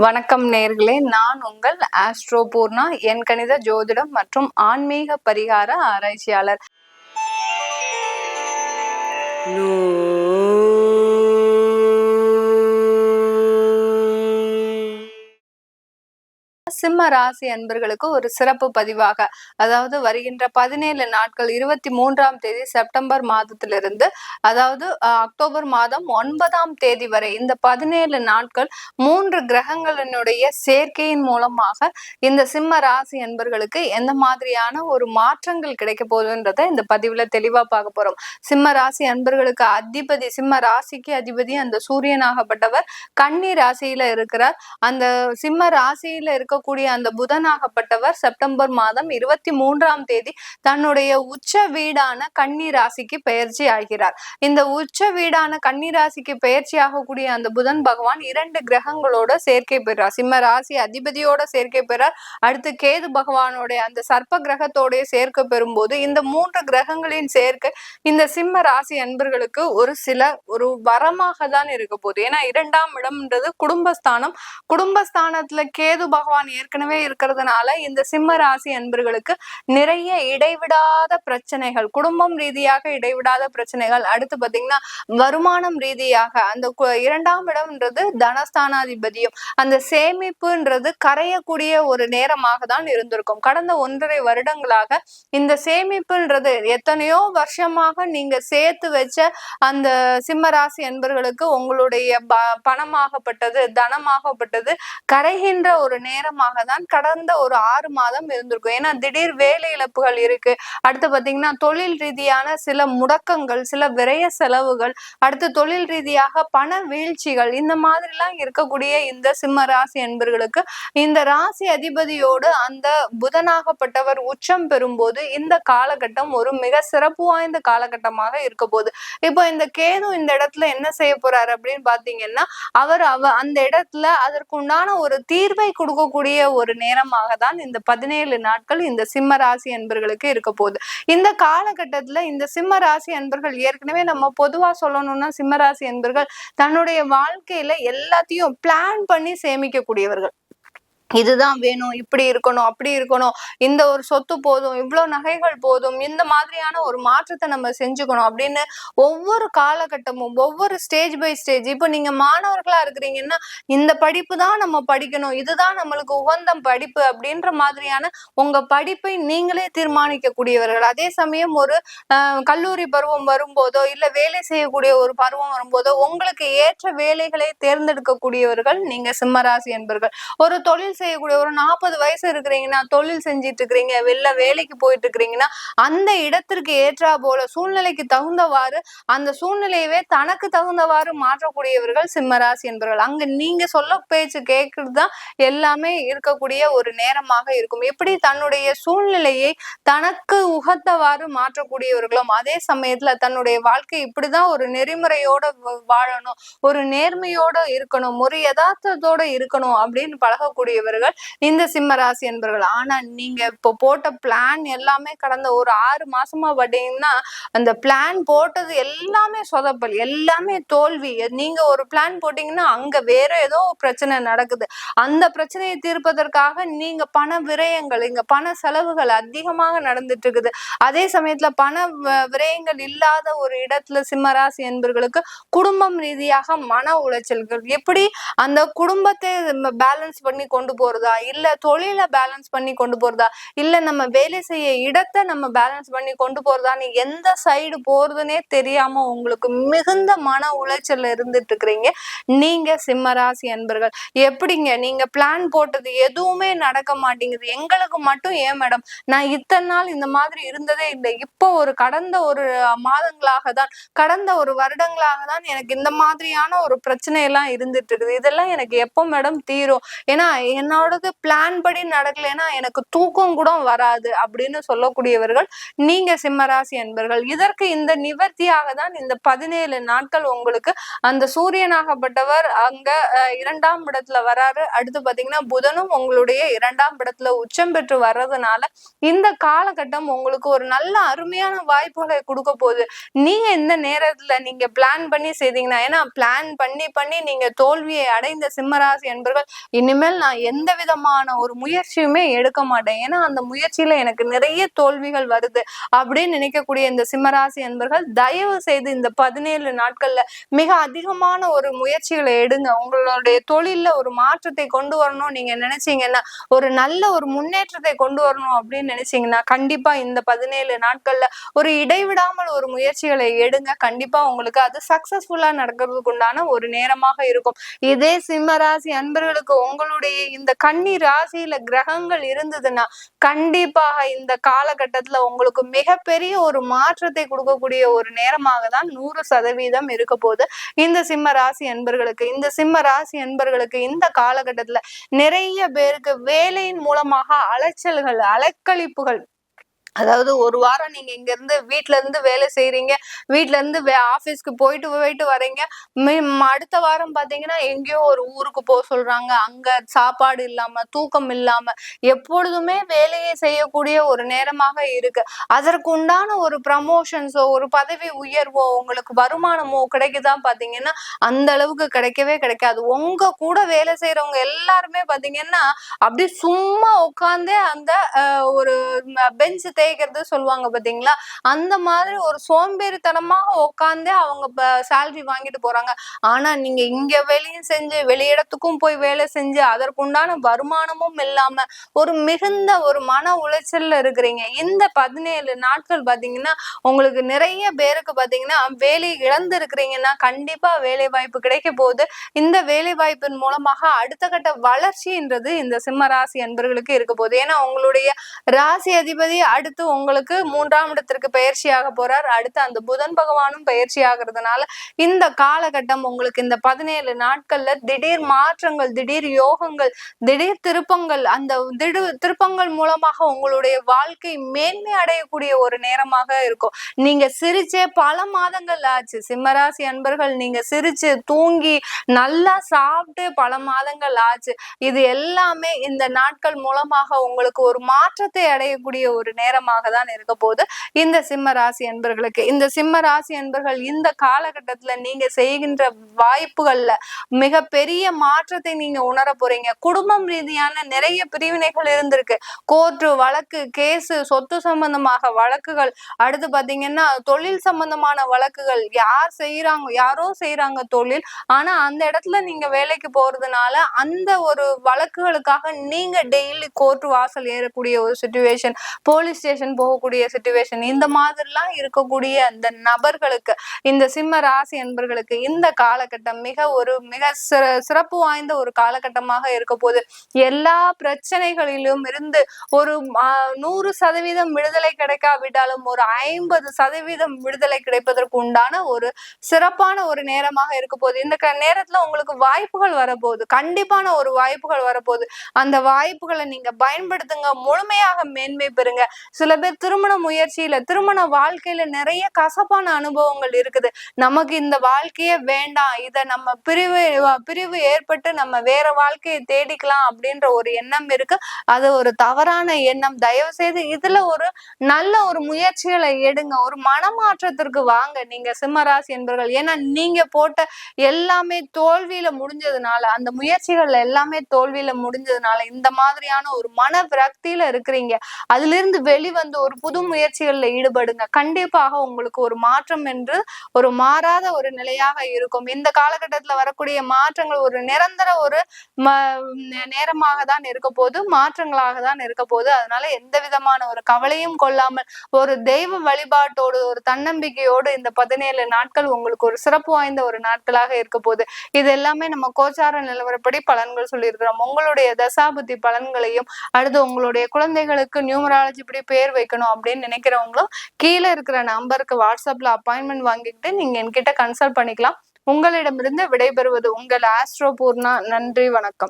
வணக்கம் நேர்களே, நான் உங்கள் ஆஸ்ட்ரோ பூர்ணா, என் கணித ஜோதிடம் மற்றும் ஆன்மீக பரிகார ஆராய்ச்சியாளர். சிம்ம ராசி அன்பர்களுக்கு ஒரு சிறப்பு பதிவாக, அதாவது வருகின்ற 17 நாட்கள் 23ஆம் தேதி செப்டம்பர் மாதத்திலிருந்து அதாவது அக்டோபர் மாதம் 9ஆம் தேதி வரை இந்த 17 நாட்கள் 3 கிரகங்களினுடைய சேர்க்கையின் மூலமாக இந்த சிம்ம ராசி அன்பர்களுக்கு எந்த மாதிரியான ஒரு மாற்றங்கள் கிடைக்க போகுதுன்றத இந்த பதிவுல தெளிவா பார்க்க போறோம். சிம்ம ராசி அன்பர்களுக்கு அதிபதி, சிம்ம ராசிக்கு அதிபதி அந்த சூரியனாகப்பட்டவர் கன்னி ராசியில இருக்கிறார். அந்த சிம்ம ராசியில இருக்கக்கூடிய அந்த புதனாகப்பட்டவர் செப்டம்பர் மாதம் 23ஆம் தேதி தன்னுடைய உச்ச வீடான கன்னி ராசிக்கு பெயர்ச்சி ஆகிறார். இந்த உச்ச வீடான கன்னி ராசிக்கு பெயர்ச்சி ஆகக்கூடிய அந்த புதன் பகவான் 2 கிரகங்களோட சேர்க்கை பெறார். சிம்ம ராசி அதிபதியோட சேர்க்கை பெறார். அடுத்து கேது பகவானோட அந்த சர்ப்ப கிரகத்தோட சேர்க்கை பெறும்போது இந்த 3 கிரகங்களின் சேர்க்கை இந்த சிம்ம ராசி அன்பர்களுக்கு ஒரு வரமாக தான் இருக்க போகுது. ஏன்னா 2ஆம் இடம்ன்றது குடும்பஸ்தானம். குடும்பஸ்தானத்துல கேது பகவான் ஏற்கனவே இருக்கிறதுனால இந்த சிம்ம ராசி அன்பர்களுக்கு நிறைய இடைவிடாத பிரச்சனைகள், குடும்பம் ரீதியாக இடைவிடாத பிரச்சனைகள், அடுத்து பாத்தீங்கன்னா வருமானம் ரீதியாக அந்த 2ஆம் இடம்ன்றது தனஸ்தானாதிபதியும் அந்த சேமிப்புன்றது கரையக்கூடிய ஒரு நேரமாக தான் இருந்திருக்கும். கடந்த 1.5 வருடங்களாக இந்த சேமிப்புன்றது எத்தனையோ வருஷமாக நீங்க சேர்த்து வச்ச அந்த சிம்ம ராசி அன்பர்களுக்கு உங்களுடைய பணமாகப்பட்டது, தனமாகப்பட்டது கரைகின்ற ஒரு நேரமாக தான் கடந்த ஒரு 6 மாதம் இருந்திருக்கும். ஏன்னா திடீர் வேலை இழப்புகள் இருக்கு. அடுத்து பாத்தீங்கன்னா தொழில் ரீதியான சில முடக்கங்கள், சில விரய செலவுகள், அடுத்து தொழில் ரீதியாக பண வீழ்ச்சிகள், இந்த மாதிரி எல்லாம் இருக்கக்கூடிய இந்த சிம்ம ராசி அன்பர்களுக்கு இந்த ராசி அதிபதியோடு அந்த புதனாகப்பட்டவர் உச்சம் பெறும்போது இந்த காலகட்டம் ஒரு மிக சிறப்பு வாய்ந்த காலகட்டமாக இருக்க போகுது. இப்போ இந்த கேது இந்த இடத்துல என்ன செய்ய போறாரு அப்படின்னு பாத்தீங்கன்னா, அந்த இடத்துல அதற்குண்டான ஒரு தீர்வை கொடுக்கக்கூடிய ஒரு நேரமாக தான் இந்த 17 நாட்கள் இந்த சிம்ம ராசி அன்பர்களுக்கு இருக்க போகுது. இந்த காலகட்டத்துல இந்த சிம்ம ராசி அன்பர்கள் ஏற்கனவே நம்ம பொதுவா சொல்லணும்னா சிம்ம ராசி அன்பர்கள் தன்னுடைய வாழ்க்கையில எல்லாத்தையும் பிளான் பண்ணி சேமிக்கக்கூடியவர்கள். இதுதான் வேணும், இப்படி இருக்கணும், அப்படி இருக்கணும், இந்த ஒரு சொத்து போதும், இவ்வளவு நகைகள் போதும், இந்த மாதிரியான ஒரு மாற்றத்தை நம்ம செஞ்சுக்கணும் அப்படின்னு ஒவ்வொரு காலகட்டமும் ஒவ்வொரு ஸ்டேஜ் பை ஸ்டேஜ், இப்போ நீங்க மாணவர்களா இருக்கிறீங்கன்னா இந்த படிப்பு தான் நம்ம படிக்கணும், இதுதான் நம்மளுக்கு உகந்த படிப்பு அப்படின்ற மாதிரியான உங்க படிப்பை நீங்களே தீர்மானிக்கக்கூடியவர்கள். அதே சமயம் ஒரு கல்லூரி பருவம் வரும்போதோ இல்ல வேலை செய்யக்கூடிய ஒரு பருவம் வரும்போதோ உங்களுக்கு ஏற்ற வேலைகளை தேர்ந்தெடுக்கக்கூடியவர்கள் நீங்க சிம்மராசி என்பர்கள். ஒரு தொழில் செய்யக்கூடிய ஒரு 40 வயசு இருக்கிறீங்கன்னா, தொழில் செஞ்சிட்டு இருக்கிறீங்க, வெளில வேலைக்கு போயிட்டு இருக்கிறீங்கன்னா, அந்த இடத்திற்கு ஏற்றா போல சூழ்நிலைக்கு தகுந்தவாறு அந்த சூழ்நிலையவே தனக்கு தகுந்தவாறு மாற்றக்கூடியவர்கள் சிம்மராசி என்பவர்கள். அங்க நீங்க சொல்ல பேச்சு கேட்கறதுதான் எல்லாமே இருக்கக்கூடிய ஒரு நேரமாக இருக்கும். எப்படி தன்னுடைய சூழ்நிலையை தனக்கு உகத்தவாறு மாற்றக்கூடியவர்களும் அதே சமயத்துல தன்னுடைய வாழ்க்கை இப்படிதான் ஒரு நெறிமுறையோட வாழணும், ஒரு நேர்மையோட இருக்கணும், ஒரு யதார்த்தத்தோட இருக்கணும் அப்படின்னு பழகக்கூடியவர்கள் இந்த சிம்ம ராசி என்பவர்கள். ஆனா நீங்க இப்போ போட்ட பிளான் எல்லாமே கடந்த ஒரு 6 மாசமா பாத்தீங்கன்னா அந்த பிளான் போட்டது எல்லாமே சொதப்பல், எல்லாமே தோல்வி. நீங்க ஒரு பிளான் போட்டீங்கன்னா அங்க வேற ஏதோ பிரச்சனை நடக்குது. அந்த பிரச்சனையை தீர்ப்பதற்காக நீங்க பண விரயங்கள், இங்க பண செலவுகள் அதிகமாக நடந்துட்டு இருக்குது. அதே சமயத்துல பண விரயங்கள் இல்லாத ஒரு இடத்துல சிம்மராசி என்பவர்களுக்கு குடும்பம் ரீதியாக மன உளைச்சல்கள், எப்படி அந்த குடும்பத்தை பேலன்ஸ் பண்ணி கொண்டு போறதா, இல்ல தொழில பேலன்ஸ் பண்ணி கொண்டு போறதா, இல்ல நம்ம வேலை செய்ய இடத்தை நம்ம பேலன்ஸ் பண்ணி கொண்டு போறதான்னு எந்த சைடு போறதுன்னே தெரியாம உங்களுக்கு மிகுந்த மன உளைச்சல் இருந்துட்டு இருக்கிறீங்க நீங்க சிம்மராசி அன்பர்கள். எப்படிங்க நீங்க பிளான் போட்டது எதுவுமே நடக்க மாட்டேங்குது, எங்களுக்கு மட்டும் ஏன் மேடம், நான் இத்தனை நாள் இந்த மாதிரி இருந்ததே இல்லை, இப்போ கடந்த ஒரு மாதங்களாக தான், கடந்த ஒரு வருடங்களாக தான் எனக்கு இந்த மாதிரியான ஒரு பிரச்சனை எல்லாம் இருந்துட்டு இருக்குது, இதெல்லாம் எனக்கு எப்போ மேடம் தீரும், ஏன்னா என்னோடது பிளான் படி நடக்கலைன்னா எனக்கு தூக்கம் கூட வராது அப்படின்னு சொல்லக்கூடியவர்கள் நீங்க சிம்மராசி அன்பர்கள். இதற்கு இந்த நிவர்த்தியாக தான் இந்த 17 நாட்கள் உங்களுக்கு அந்த சூரியனாகப்பட்டவர் அங்க 2ஆம் இடத்துல வராரு. அடுத்து பாத்தீங்கன்னா புதனும் உங்களுடைய 2ஆம் இடத்துல உச்சம் பெற்று வர்றதுனால இந்த காலகட்டம் உங்களுக்கு ஒரு நல்ல அருமையான வாய்ப்புகளை கொடுக்க போகுது. நீங்க இந்த நேரத்துல நீங்க பிளான் பண்ணி செய்தீங்கன்னா, ஏன்னா பிளான் பண்ணி நீங்க தோல்வியை அடைந்த சிம்மராசி என்பர்கள் இனிமேல் நான் எந்த விதமான ஒரு முயற்சியுமே எடுக்க மாட்டேன், ஏன்னா அந்த முயற்சியில எனக்கு நிறைய தோல்விகள் வருது அப்படின்னு நினைக்கக்கூடிய இந்த சிம்மராசி என்பர்கள் தயவு செய்து இந்த 17 நாட்கள்ல மிக அதிகமான ஒரு முயற்சிகளை எடுங்க. உங்களுடைய தொழில்ல ஒரு மாற்றத்தை கொண்டு வரணும் நீங்க நினைச்சீங்கன்னா, ஒரு நல்ல ஒரு முன்னேற்றத்தை கொண்டு வரணும் அப்படின்னு நினைச்சீங்கன்னா கண்டிப்பா இந்த 17 நாட்கள்ல ஒரு இடைவிடாமல் ஒரு முயற்சிகளை எடுங்க. கண்டிப்பா உங்களுக்கு அது சக்சஸ்ஃபுல்லா நடக்கிறதுக்கு உண்டான ஒரு நேரமாக இருக்கும். இதே சிம்மராசி அன்பர்களுக்கு உங்களுடைய இந்த கன்னி ராசியில கிரகங்கள் இருந்ததுன்னா கண்டிப்பாக இந்த காலகட்டத்துல உங்களுக்கு மிகப்பெரிய ஒரு மாற்றத்தை கொடுக்கக்கூடிய ஒரு நேரமாக தான் 100% இருக்க போது இந்த சிம்ம ராசி அன்பர்களுக்கு. இந்த சிம்ம ராசி அன்பர்களுக்கு இந்த காலகட்டத்துல நிறைய பேருக்கு வேலையின் மூலமாக அலைச்சல்கள், அலைக்கழிப்புகள், அதாவது ஒரு வாரம் நீங்க இங்க இருந்து வீட்டுல இருந்து வேலை செய்யறீங்க, வீட்டுல இருந்து ஆபீஸ்க்கு போயிட்டு வரீங்க, அடுத்த வாரம் பாத்தீங்கன்னா எங்கேயோ ஒரு ஊருக்கு போக சொல்றாங்க, அங்க சாப்பாடு இல்லாம தூக்கம் இல்லாம எப்பொழுதுமே வேலையை செய்யக்கூடிய ஒரு நேரமாக இருக்கு. அதற்கு உண்டான ஒரு ப்ரமோஷன்ஸோ ஒரு பதவி உயர்வோ உங்களுக்கு வருமானமோ கிடைக்குதான் பாத்தீங்கன்னா அந்த அளவுக்கு கிடைக்கவே கிடைக்காது. உங்க கூட வேலை செய்யறவங்க எல்லாருமே பாத்தீங்கன்னா அப்படி சும்மா உட்கார்ந்தே அந்த ஒரு பெஞ்ச் தேய்க்கிறது சொல்லுவாங்க பாத்தீங்களா, அந்த மாதிரி ஒரு சோம்பேறித்தனமாக உட்கார்ந்தே அவங்க சேலரி வாங்கிட்டு போறாங்க. ஆனா நீங்க இங்க வேலையும் செஞ்சு வெளியிடத்துக்கும் போய் வேலை செஞ்சு அதற்குண்டான வருமானமும் இல்லாம ஒரு மிகுந்த ஒரு மன உளைச்சல்ல இருக்கிறீங்க. இந்த 17 நாட்கள் பாத்தீங்கன்னா உங்களுக்கு நிறைய பேருக்கு பாத்தீங்கன்னா வேலை இழந்து இருக்கிறீங்கன்னா கண்டிப்பா வேலை வாய்ப்பு கிடைக்க போகுது. இந்த வேலை வாய்ப்பின் மூலமாக அடுத்த கட்ட வளர்ச்சின்றது இந்த சிம்ம ராசி அன்பர்களுக்கு இருக்க போகுது. ஏன்னா உங்களுடைய ராசி அதிபதி அடுத்து உங்களுக்கு 3ஆம் இடத்திற்கு பயிற்சியாக போறார். அடுத்து அந்த புதன் பகவானும் பயிற்சி ஆகிறதுனால இந்த காலகட்டம் உங்களுக்கு இந்த 17 நாட்கள்ல திடீர் மாற்றங்கள், திடீர் யோகங்கள், திடீர் திருப்பங்கள், அந்த திருப்பங்கள் மூலமாக உங்களுடைய வாழ்க்கை மேன்மை அடையக்கூடிய ஒரு நேரமாக இருக்கும். நீங்க சிரிச்சே பல மாதங்கள் ஆச்சு சிம்மராசி அன்பர்கள், நீங்க சிரிச்சு தூங்கி நல்லா சாப்பிட்டு பல மாதங்கள் ஆச்சு. இது எல்லாமே இந்த நாட்கள் மூலமாக உங்களுக்கு ஒரு மாற்றத்தை அடையக்கூடிய ஒரு நேரமாக தான் இருக்க போது இந்த சிம்ம ராசி அன்பர்களுக்கு. இந்த சிம்ம ராசி அன்பர்கள் இந்த காலகட்டத்துல நீங்க செய்கின்ற வாய்ப்புகள்ல மிக பெரிய மாற்றத்தை நீங்க உணர போறீங்க. குடும்பம் ரீதியான நிறைய பிரிவினைகள் இருந்திருக்கு, கோர்ட்டு வழக்கு, கேசு, சொத்து சம்பந்தமாக வழக்குகள், அடுத்து பாத்தீங்கன்னா தொழில் சம்பந்தமான வழக்குகள், யாரோ செய்யறாங்க தொழில், ஆனா அந்த இடத்துல நீங்க வேலைக்கு போறதுனால அந்த ஒரு வழக்குகளுக்காக நீங்க டெய்லி கோர்ட் வாசல் ஏறக்கூடிய ஒரு சிச்சுவேஷன், போலீஸ் ஸ்டேஷன் போகக்கூடிய சிச்சுவேஷன், இந்த மாதிரிலாம் இருக்கக்கூடிய அந்த நபர்களுக்கு, இந்த சிம்ம ராசி அன்பர்களுக்கு இந்த காலகட்டம் மிக சிறப்பு வாய்ந்த ஒரு காலகட்டமாக இருக்க போது. எல்லா பிரச்சனைகளிலும் இருந்து ஒரு 100% விடுதலை கிடைக்காவிட்டாலும் ஒரு 50% விடுதலை கிடைப்பதற்கு உண்டான ஒரு சிறப்பான ஒரு நேரமாக இருக்க போகுது. இந்த நேரத்துல உங்களுக்கு வாய்ப்புகள் வரப்போகுது, கண்டிப்பான ஒரு வாய்ப்புகள் வரப்போகுது. அந்த வாய்ப்புகளை நீங்க பயன்படுத்துங்க, முழுமையாக மேன்மை பெறுங்க. சில பேர் திருமண முயற்சியில, திருமண வாழ்க்கையில நிறைய கசப்பான அனுபவங்கள் இருக்குது. நமக்கு இந்த வாழ்க்கையே வேண்டாம், இத நம்ம பிரிவு ஏற்பட்டு நம்ம வேற வாழ்க்கையை தேடிக்கலாம் அப்படின்ற ஒரு எண்ணம் இருக்கு. அது ஒரு தவறான எண்ணம். தயவு செய்து இதுல ஒரு நல்ல ஒரு முயற்சிகளை எடுங்க, ஒரு மனமாற்றத்திற்கு வாங்க நீங்க சிம்மராசி என்பவர்கள். ஏன்னா நீங்க போட்ட எல்லாமே தோல்வியில முடிஞ்சதுனால, அந்த முயற்சிகள்ல எல்லாமே தோல்வியில முடிஞ்சதுனால இந்த மாதிரியான ஒரு மன விரக்தியில இருக்கிறீங்க. அதுல இருந்து வெளிவந்து ஒரு புது முயற்சிகள்ல ஈடுபடுங்க. கண்டிப்பாக உங்களுக்கு ஒரு மாற்றம் என்று ஒரு மாறாத ஒரு நிலையாக இருக்கும். இந்த காலகட்டத்துல வரக்கூடிய மாற்றங்கள் ஒரு நிரந்தர ஒரு நேரமாக தான் இருக்க போது, மாற்றங்களாக தான் இருக்க போது. அதனால எந்த விதமான ஒரு கவலையும் கொள்ளாமல் ஒரு தெய்வ வழிபாட்டோடு ஒரு தன்னம்பிக்கையோடு இந்த 17 நாட்கள் உங்களுக்கு ஒரு சிறப்பு வாய்ந்த ஒரு நாட்களாக இருக்க போது. இது எல்லாமே நம்ம கோச்சார நிலவரப்படி பலன்கள் சொல்லியிருக்கிறோம். உங்களுடைய தசாபுத்தி பலன்களையும், அடுத்து உங்களுடைய குழந்தைகளுக்கு நியூமராலஜி இப்படி பேர் வைக்கணும் அப்படின்னு நினைக்கிறவங்களும் கீழே இருக்கிற நம்பருக்கு வாட்ஸ்அப்ல அப்பாயின்மெண்ட் வாங்கிட்டு நீங்க என்கிட்ட கன்சல்ட் பண்ணிக்கலாம். உங்களிடமிருந்து விடைபெறுவது உங்கள் ஆஸ்ட்ரோ பூர்ணா. நன்றி, வணக்கம்.